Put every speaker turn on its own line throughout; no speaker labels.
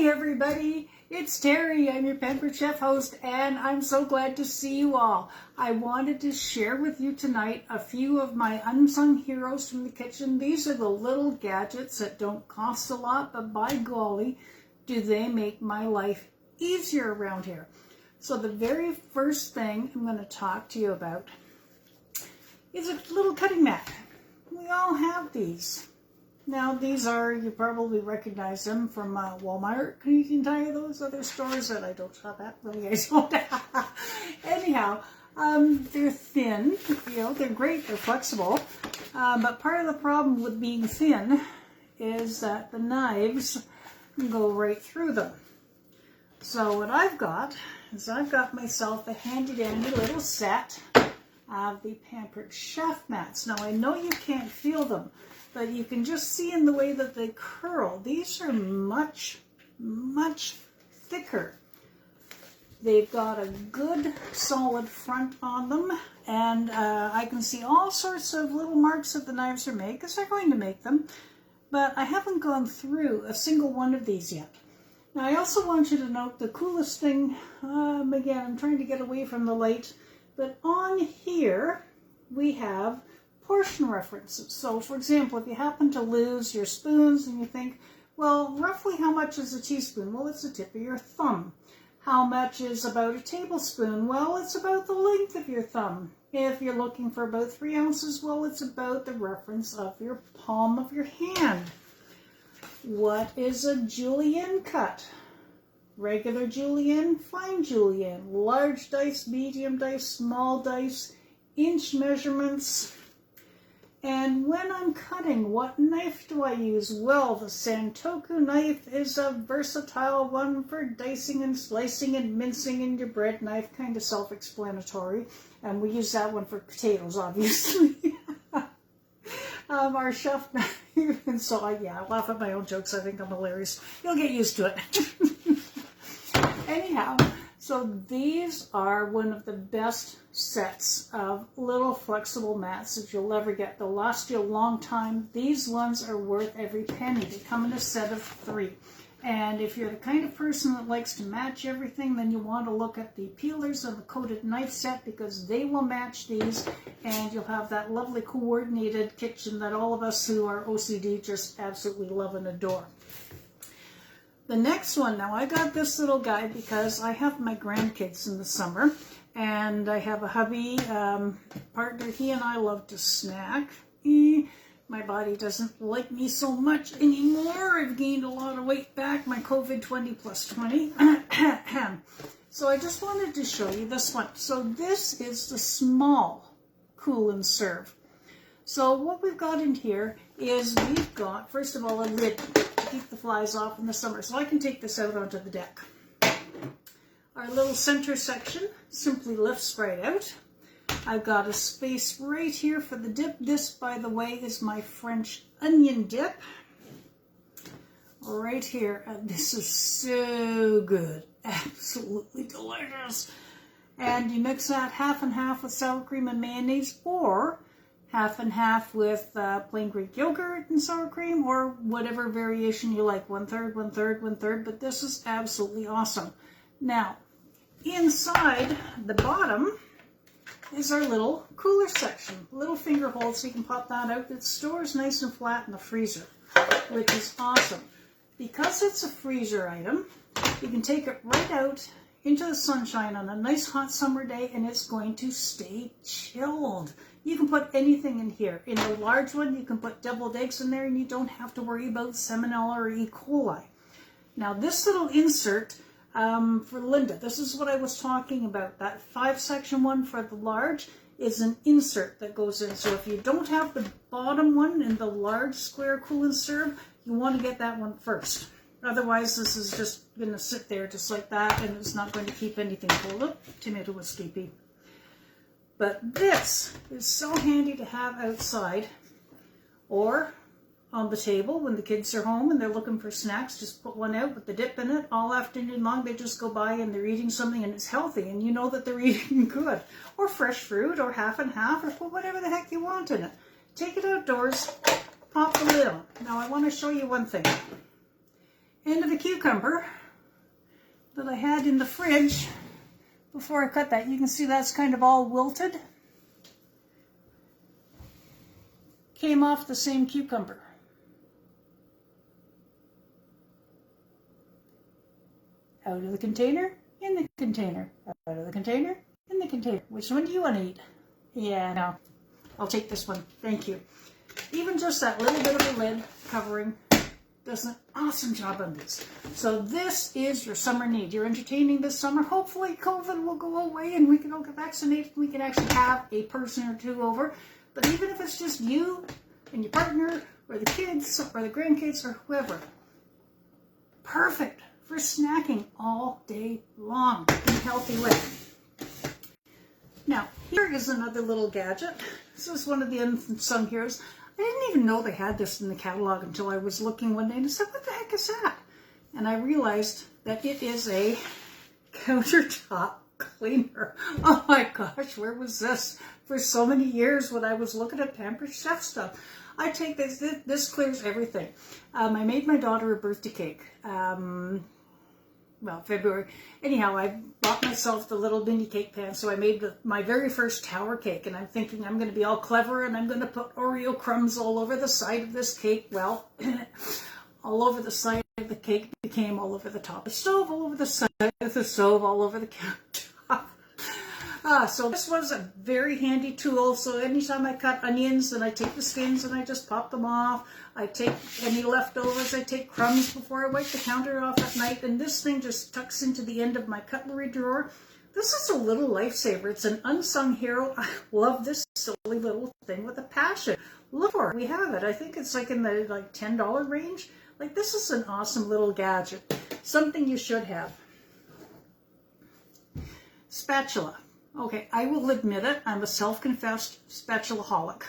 morning, everybody. It's Terry. I'm your Pampered Chef host, and I'm so glad to see you all. I wanted to share with you tonight a few of my unsung heroes from the kitchen. These are the little gadgets that don't cost a lot, but by golly, do they make my life easier around here. So the very first thing I'm going to talk to you about is a little cutting mat. We all have these. Now, these are, you probably recognize them from Walmart. You can tell you those other stores that I don't shop at. Really, I don't. Anyhow, they're thin. You know, they're great. They're flexible. But part of the problem with being thin is that the knives go right through them. So what I've got is I've got myself a handy-dandy little set of the Pampered Chef mats. Now, I know you can't feel them, but you can just see in the way that they curl. These are much, much thicker. They've got a good solid front on them, and I can see all sorts of little marks that the knives are made, because they're going to make them, but I haven't gone through a single one of these yet. Now, I also want you to note the coolest thing, again, I'm trying to get away from the light, but on here we have portion references. So, for example, if you happen to lose your spoons and you think, well, roughly how much is a teaspoon? Well, it's the tip of your thumb. How much is about a tablespoon? Well, it's about the length of your thumb. If you're looking for about 3 ounces, well, it's about the reference of your palm of your hand. What is a julienne cut? Regular julienne, fine julienne, large dice, medium dice, small dice, inch measurements. And when I'm cutting, what knife do I use? Well, the Santoku knife is a versatile one for dicing and slicing and mincing, and your bread knife, kind of self-explanatory. And we use that one for potatoes, obviously. Our chef knife, and so I laugh at my own jokes. I think I'm hilarious. You'll get used to it. Anyhow, so these are one of the best sets of little flexible mats that you'll ever get. They'll last you a long time. These ones are worth every penny. They come in a set of 3. And if you're the kind of person that likes to match everything, then you want to look at the peelers and the coated knife set, because they will match these, and you'll have that lovely coordinated kitchen that all of us who are OCD just absolutely love and adore. The next one, now I got this little guy because I have my grandkids in the summer, and I have a hubby, partner, he and I love to snack. My body doesn't like me so much anymore. I've gained a lot of weight back, my COVID 20 plus 20. So I just wanted to show you this one. So this is the small cool and serve. So what we've got in here is we've got, first of all, a lid to keep the flies off in the summer. So I can take this out onto the deck. Our little center section simply lifts right out. I've got a space right here for the dip. This, by the way, is my French onion dip. Right here. And this is so good. Absolutely delicious. And you mix that half and half with sour cream and mayonnaise, or half and half with plain Greek yogurt and sour cream, or whatever variation you like. 1/3, 1/3, 1/3. But this is absolutely awesome. Now, inside the bottom is our little cooler section. Little finger hole, so you can pop that out. It stores nice and flat in the freezer, which is awesome. Because it's a freezer item, you can take it right out into the sunshine on a nice hot summer day, and it's going to stay chilled. You can put anything in here. In the large one, you can put deviled eggs in there, and you don't have to worry about salmonella or E. coli. Now, this little insert, for Linda, this is what I was talking about. That 5-section one for the large is an insert that goes in. So if you don't have the bottom one in the large square cool and serve, you want to get that one first. Otherwise, this is just going to sit there just like that, and it's not going to keep anything cold. Oh, tomato escapee. But this is so handy to have outside, or on the table when the kids are home and they're looking for snacks. Just put one out with the dip in it. All afternoon long, they just go by and they're eating something and it's healthy, and you know that they're eating good. Or fresh fruit, or half and half, or put whatever the heck you want in it. Take it outdoors, pop the lid on. Now I want to show you one thing. End of the cucumber that I had in the fridge before I cut that. You can see that's kind of all wilted. Came off the same cucumber. Out of the container, in the container. Out of the container, in the container. Which one do you want to eat? Yeah, no. I'll take this one. Thank you. Even just that little bit of a lid covering does an awesome job on this. So this is your summer need. You're entertaining this summer. Hopefully COVID will go away and we can all get vaccinated. We can actually have a person or two over. But even if it's just you and your partner or the kids or the grandkids or whoever, perfect for snacking all day long in a healthy way. Now, here is another little gadget. This is one of the Unsung Heroes. I didn't even know they had this in the catalog until I was looking one day and I said, what the heck is that? And I realized that it is a countertop cleaner. Oh my gosh, where was this for so many years when I was looking at Pampered Chef stuff? I take this clears everything. I made my daughter a birthday cake. Well, February. Anyhow, I bought myself the little mini cake pan, so I made my very first tower cake, and I'm thinking I'm going to be all clever, and I'm going to put Oreo crumbs all over the side of this cake. Well, all over the side of the cake became all over the top of the stove, all over the side of the stove, all over the countertop. So this was a very handy tool. So anytime I cut onions, and I take the skins and I just pop them off. I take any leftovers, I take crumbs before I wipe the counter off at night, and this thing just tucks into the end of my cutlery drawer. This is a little lifesaver. It's an unsung hero. I love this silly little thing with a passion. Look for it. We have it. I think it's like in the $10 range. Like, this is an awesome little gadget. Something you should have. Spatula. Okay, I will admit it. I'm a self-confessed spatulaholic.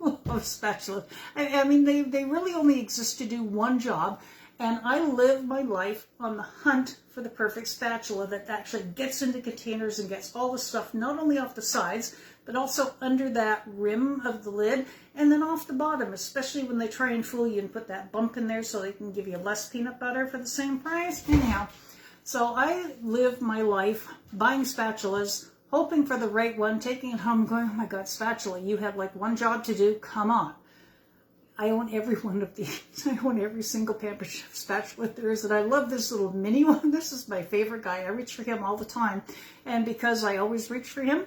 Love spatulas. I mean, they really only exist to do one job, and I live my life on the hunt for the perfect spatula that actually gets into containers and gets all the stuff not only off the sides, but also under that rim of the lid, and then off the bottom, especially when they try and fool you and put that bump in there so they can give you less peanut butter for the same price. Anyhow, so I live my life buying spatulas, hoping for the right one, taking it home, going, oh my God, spatula, you have like one job to do, come on. I own every one of these. I own every single Pampered Chef spatula there is, and I love this little mini one. This is my favorite guy. I reach for him all the time, and because I always reach for him,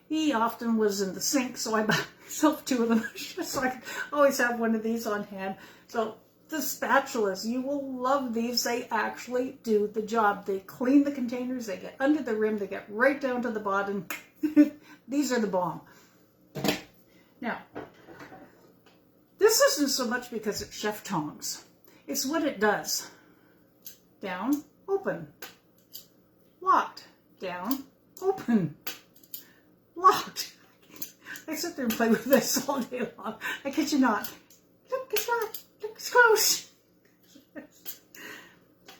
he often was in the sink, so I bought myself two of them, so I could always have one of these on hand. So the spatulas, you will love these. They actually do the job. They clean the containers, they get under the rim, they get right down to the bottom. These are the bomb. Now, this isn't so much because it's chef tongs. It's what it does. Down, open. Locked. Down, open. Locked. I sit there and play with this all day long. I kid you not. Look, it's locked. It's close.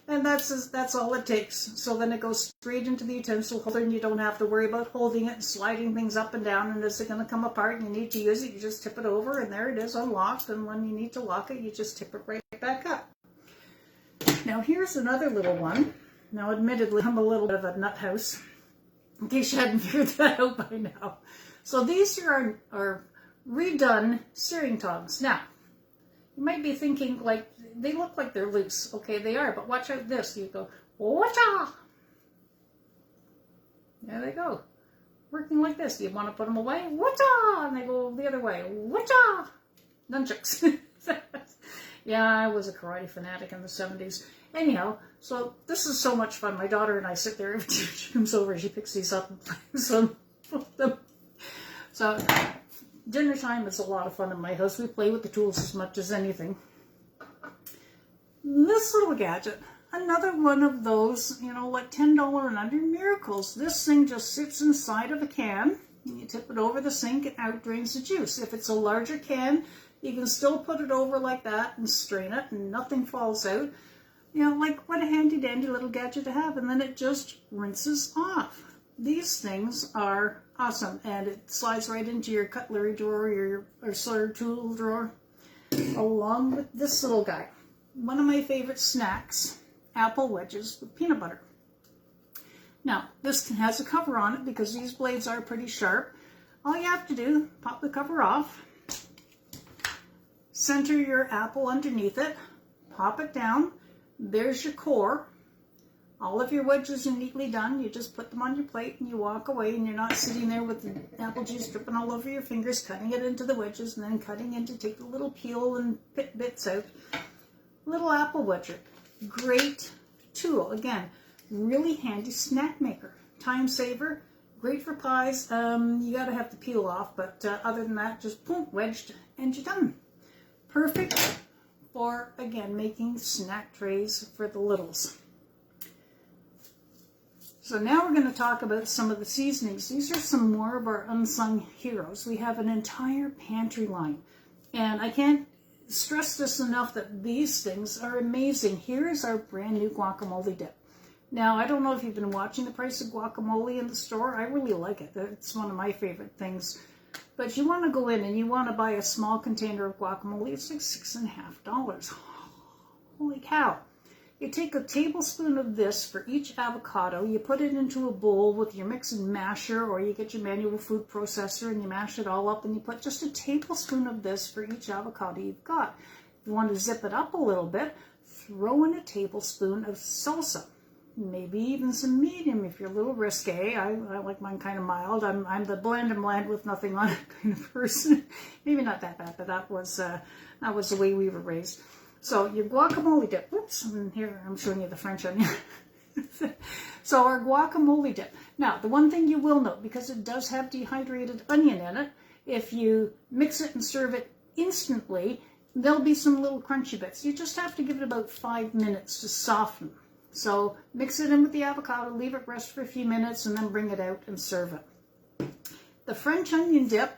And that's all it takes. So then it goes straight into the utensil holder, and you don't have to worry about holding it and sliding things up and down, and is it going to come apart and you need to use it, you just tip it over, and there it is unlocked, and when you need to lock it, you just tip it right back up. Now here's another little one. Now admittedly, I'm a little bit of a nut house, in case you hadn't figured that out by now. So these are redone searing tongs. Now, you might be thinking, like, they look like they're loose. Okay, they are, but watch out this. You go, whatcha? There they go. Working like this. Do you want to put them away? Whatcha? And they go the other way. Whatcha? Nunchucks. Yeah, I was a karate fanatic in the 70s. Anyhow, so this is so much fun. My daughter and I sit there. Every time she comes over, she picks these up and plays them. So dinner time is a lot of fun in my house. We play with the tools as much as anything. This little gadget, another one of those, like $10 and under miracles. This thing just sits inside of a can, and you tip it over the sink and out drains the juice. If it's a larger can, you can still put it over like that and strain it and nothing falls out. Like, what a handy dandy little gadget to have, and then it just rinses off. These things are awesome, and it slides right into your cutlery drawer or sort of tool drawer, along with this little guy. One of my favorite snacks apple wedges with peanut butter. Now, this has a cover on it because these blades are pretty sharp. All you have to do, pop the cover off, center your apple underneath it, pop it down. There's your core. All of your wedges are neatly done. You just put them on your plate and you walk away, and you're not sitting there with the apple juice dripping all over your fingers, cutting it into the wedges and then cutting in to take the little peel and bits out. Little apple wedger. Great tool. Again, really handy snack maker. Time saver. Great for pies. You gotta have the peel off, but other than that, just boom, wedged and you're done. Perfect for, again, making snack trays for the littles. So now we're going to talk about some of the seasonings. These are some more of our unsung heroes. We have an entire pantry line, and I can't stress this enough that these things are amazing. Here is our brand new guacamole dip. Now, I don't know if you've been watching the price of guacamole in the store. I really like it. It's one of my favorite things. But you want to go in and you want to buy a small container of guacamole. It's like $6.50. Holy cow. You take a tablespoon of this for each avocado. You put it into a bowl with your mix and masher, or you get your manual food processor and you mash it all up, and you put just a tablespoon of this for each avocado you've got. If you want to zip it up a little bit, throw in a tablespoon of salsa. Maybe even some medium if you're a little risque. I like mine kind of mild. I'm the bland and bland with nothing on it kind of person. Maybe not that bad, but that was the way we were raised. So your guacamole dip. Oops, and here I'm showing you the French onion. So our guacamole dip. Now, the one thing you will note, because it does have dehydrated onion in it, if you mix it and serve it instantly, there'll be some little crunchy bits. You just have to give it about 5 minutes to soften. So mix it in with the avocado, leave it rest for a few minutes, and then bring it out and serve it. The French onion dip,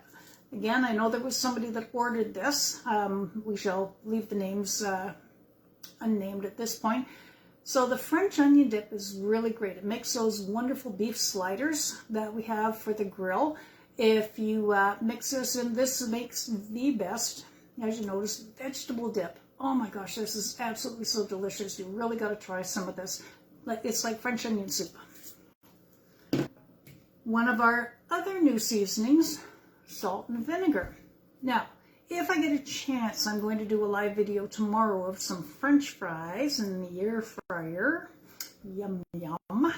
again, I know there was somebody that ordered this. We shall leave the names unnamed at this point. So the French onion dip is really great. It makes those wonderful beef sliders that we have for the grill. If you mix this in, this makes the best, as you notice, vegetable dip. Oh my gosh, this is absolutely so delicious. You really got to try some of this. It's like French onion soup. One of our other new seasonings, salt and vinegar. Now, if I get a chance, I'm going to do a live video tomorrow of some French fries in the air fryer. Yum, yum.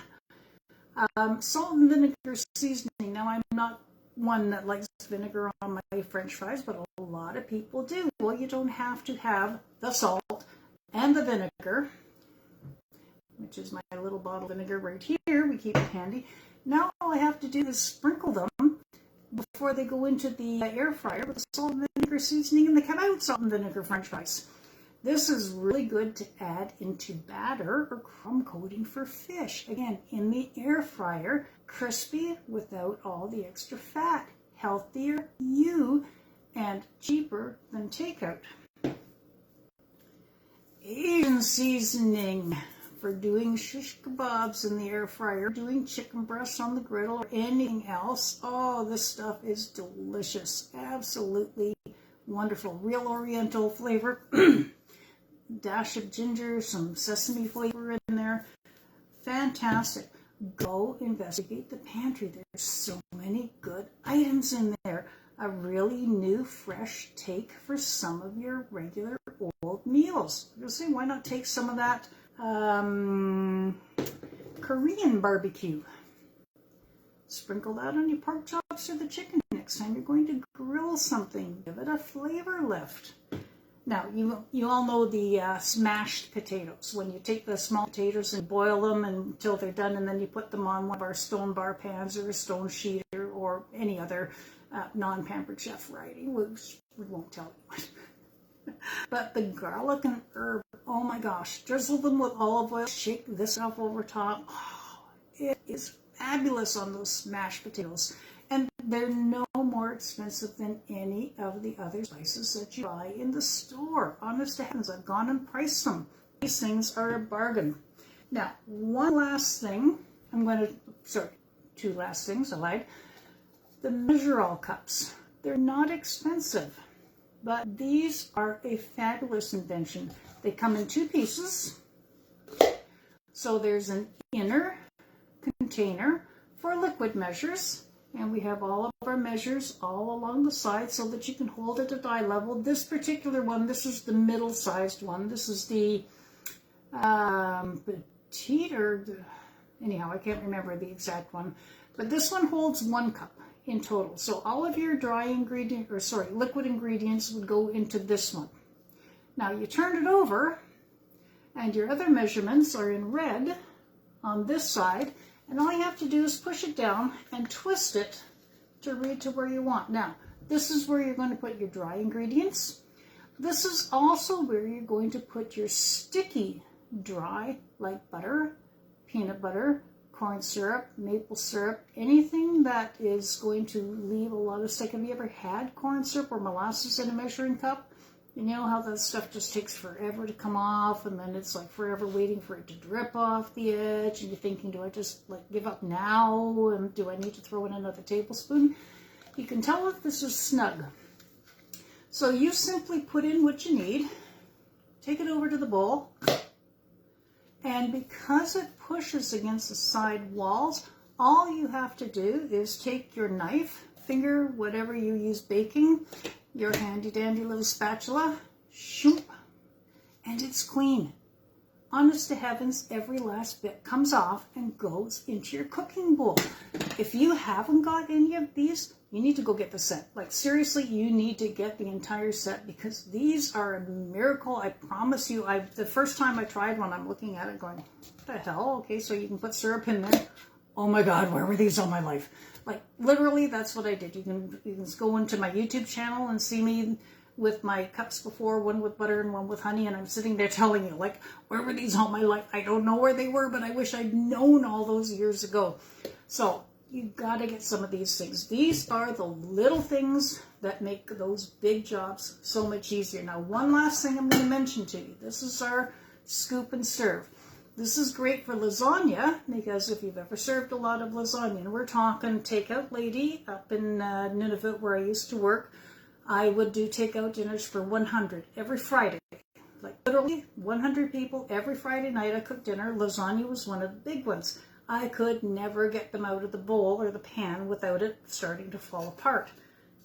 Salt and vinegar seasoning. Now, I'm not one that likes vinegar on my French fries, but a lot of people do. Well, you don't have to have the salt and the vinegar, which is my little bottle of vinegar right here. We keep it handy. Now all I have to do is sprinkle them before they go into the air fryer with the salt and vinegar seasoning, and they come out salt and vinegar French fries. This is really good to add into batter or crumb coating for fish. Again, in the air fryer, crispy without all the extra fat. Healthier you and cheaper than takeout. Asian seasoning for doing shish kebabs in the air fryer, doing chicken breasts on the griddle, or anything else. Oh, this stuff is delicious. Absolutely wonderful. Real Oriental flavor. Dash of ginger, some sesame flavor in there. Fantastic. Go investigate the pantry. There's so many good items in there. A really new, fresh take for some of your regular old meals. You'll say, why not take some of that Korean barbecue? Sprinkle that on your pork chops or the chicken next time you're going to grill something. Give it a flavor lift. Now, you all know the smashed potatoes. When you take the small potatoes and boil them until they're done, and then you put them on one of our stone bar pans or a stone sheeter or any other non-Pampered Chef variety, which we won't tell you. But the garlic and herb, oh my gosh, drizzle them with olive oil, shake this up over top. Oh, it is fabulous on those smashed potatoes. And they're no more expensive than any of the other spices that you buy in the store. Honest to heavens, I've gone and priced them. These things are a bargain. Now, one last thing, two last things, I lied. The measure-all cups. They're not expensive, but these are a fabulous invention. They come in 2 pieces. So there's an inner container for liquid measures, and we have all of our measures all along the side so that you can hold it at eye level. This particular one, this is the middle-sized one. This is the petite, or anyhow, I can't remember the exact one, but this one holds 1 cup in total. So all of your liquid ingredients would go into this one. Now you turn it over, and your other measurements are in red on this side, and all you have to do is push it down and twist it to read to where you want. Now, this is where you're going to put your dry ingredients. This is also where you're going to put your sticky dry, like butter, peanut butter, corn syrup, maple syrup, anything that is going to leave a lot of stick. Have you ever had corn syrup or molasses in a measuring cup? You know how that stuff just takes forever to come off, and then it's like forever waiting for it to drip off the edge, and you're thinking, do I just like give up now, and do I need to throw in another tablespoon? You can tell if this is snug. So you simply put in what you need, take it over to the bowl, and because it pushes against the side walls, all you have to do is take your knife, finger, whatever you use baking, your handy dandy little spatula, shoop, and it's clean. Honest to heavens, every last bit comes off and goes into your cooking bowl. If you haven't got any of these, you need to go get the set. Like seriously, you need to get the entire set because these are a miracle. I promise you, the first time I tried one, I'm looking at it going, what the hell? Okay, so you can put syrup in there. Oh my God, where were these all my life? Like literally, that's what I did. You can go into my YouTube channel and see me with my cups before, one with butter and one with honey, and I'm sitting there telling you, like, where were these all my life? I don't know where they were, but I wish I'd known all those years ago. So you got to get some of these things. These are the little things that make those big jobs so much easier. Now, one last thing I'm going to mention to you. This is our scoop and serve. This is great for lasagna because if you've ever served a lot of lasagna, and we're talking takeout lady up in Nunavut where I used to work, I would do takeout dinners for 100 every Friday. Like literally 100 people every Friday night I cooked dinner. Lasagna was one of the big ones. I could never get them out of the bowl or the pan without it starting to fall apart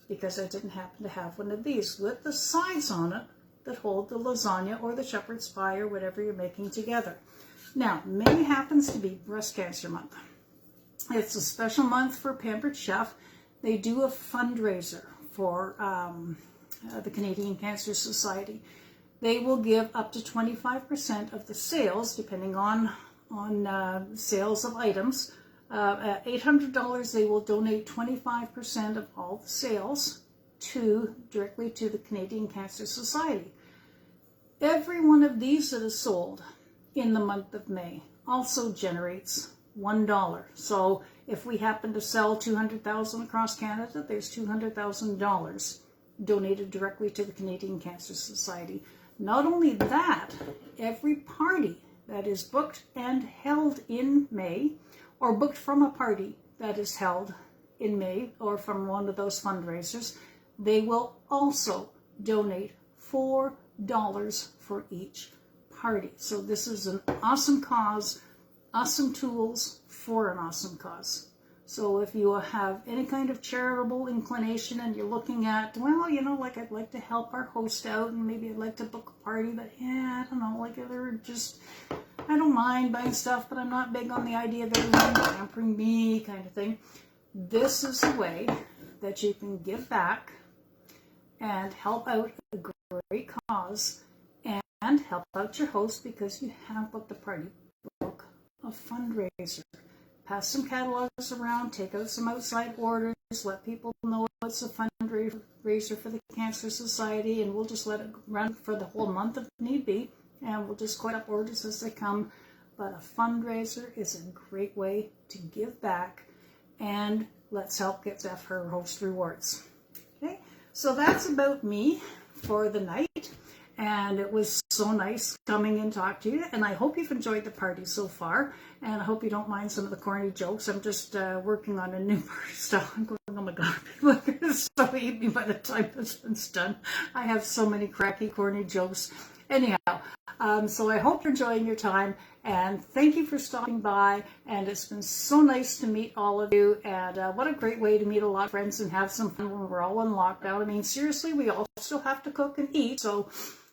because I didn't happen to have one of these with the sides on it that hold the lasagna or the shepherd's pie or whatever you're making together. Now, May happens to be Breast Cancer Month. It's a special month for Pampered Chef. They do a fundraiser for the Canadian Cancer Society. They will give up to 25% of the sales, depending on sales of items. At $800, they will donate 25% of all the sales directly to the Canadian Cancer Society. Every one of these that is sold in the month of May also generates $1. So if we happen to sell 200,000 across Canada, there's $200,000 donated directly to the Canadian Cancer Society. Not only that, every party that is booked and held in May, or booked from a party that is held in May, or from one of those fundraisers, they will also donate $4 for each party. So this is an awesome cause, awesome tools for an awesome cause. So if you have any kind of charitable inclination and you're looking at, well, you know, like I'd like to help our host out and maybe I'd like to book a party, but yeah, I don't know, like they're just, I don't mind buying stuff, but I'm not big on the idea of everyone pampering me kind of thing. This is a way that you can give back and help out a great cause and help out your host because you have booked the party. Book a fundraiser. Pass some catalogs around, take out some outside orders, let people know it's a fundraiser for the Cancer Society, and we'll just let it run for the whole month if need be, and we'll just collect up orders as they come. But a fundraiser is a great way to give back, and let's help get Steph her host rewards. Okay, so that's about me for the night. And it was so nice coming and talk to you. And I hope you've enjoyed the party so far. And I hope you don't mind some of the corny jokes. I'm just working on a new party style. I'm going, oh my God, people are going to so hate me by the time this one's done. I have so many cracky, corny jokes. Anyhow, so I hope you're enjoying your time, and thank you for stopping by, and it's been so nice to meet all of you, and what a great way to meet a lot of friends and have some fun when we're all in lockdown. I mean, seriously, we all still have to cook and eat, so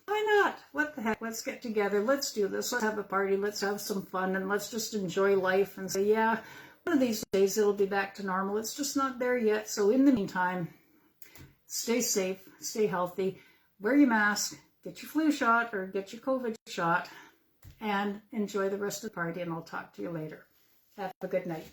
why not? What the heck? Let's get together. Let's do this. Let's have a party. Let's have some fun, and let's just enjoy life and say, yeah, one of these days it'll be back to normal. It's just not there yet. So in the meantime, stay safe, stay healthy, wear your mask, get your flu shot or get your COVID shot, and enjoy the rest of the party, and I'll talk to you later. Have a good night.